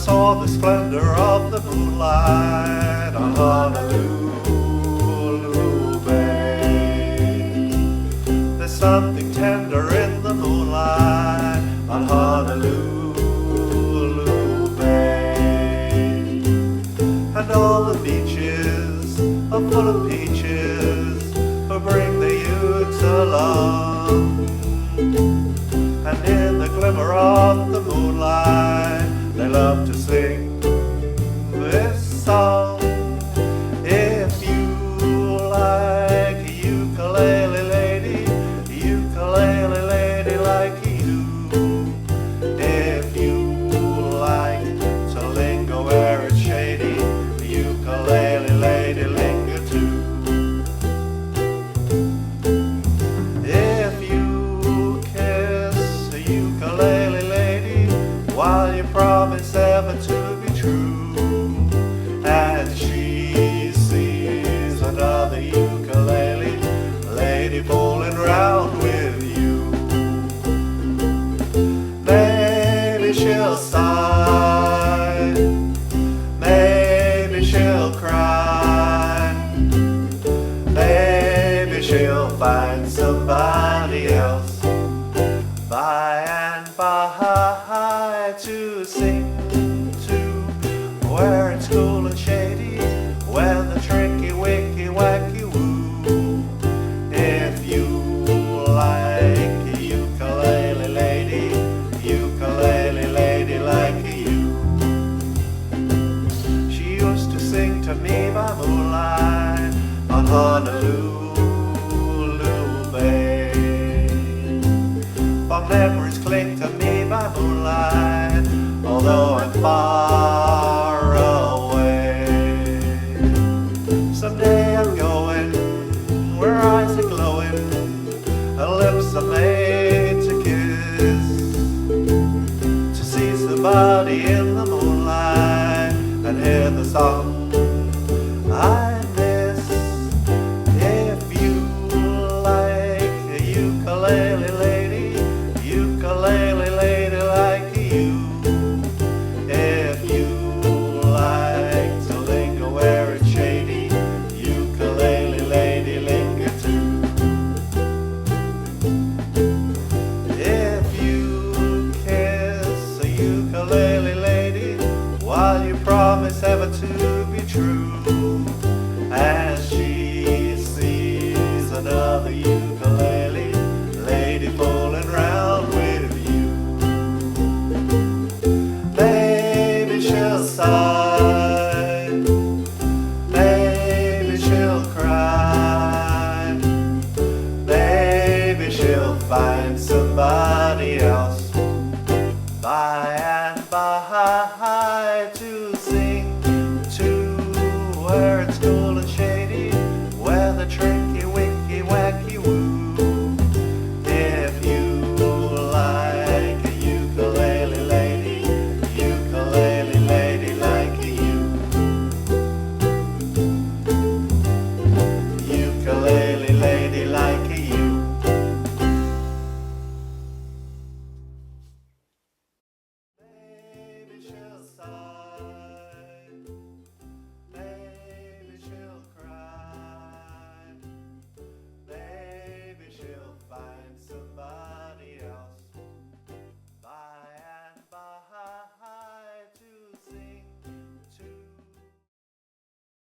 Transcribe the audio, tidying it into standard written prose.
saw the splendor of the moonlight on Honolulu Bay. There's something tender in the moonlight on Honolulu Bay. And all the beaches are full of peaches who bring the youths along. And in the glimmer of the moonlight they love to sing this song. If you like a ukulele lady, ukulele lady like you. If you like to linger where it's shady, ukulele lady linger too. If you kiss a ukulele lady while you promise ever to be true, and she sees another ukulele lady fooling round with you, maybe she'll sigh, maybe she'll cry, maybe she'll find somebody else by and by to sing to, where it's cool and shady, where the tricky wicky wacky woo. If you like a ukulele lady like you. She used to sing to me by moonlight on Honolulu Bay. Fond memories cling to me by moonlight, although I'm far away. Someday I'm going where eyes are glowing and lips are made to kiss, to see somebody in the moonlight and hear the song I miss. If you like a ukulele lady like you. If you like to linger where it's shady, ukulele lady linger too. If you kiss a ukulele lady while you promise ever to be true, as she sees another ukulele lady fooling round with you, maybe she'll sigh, maybe she'll cry, maybe she'll find somebody else by and by.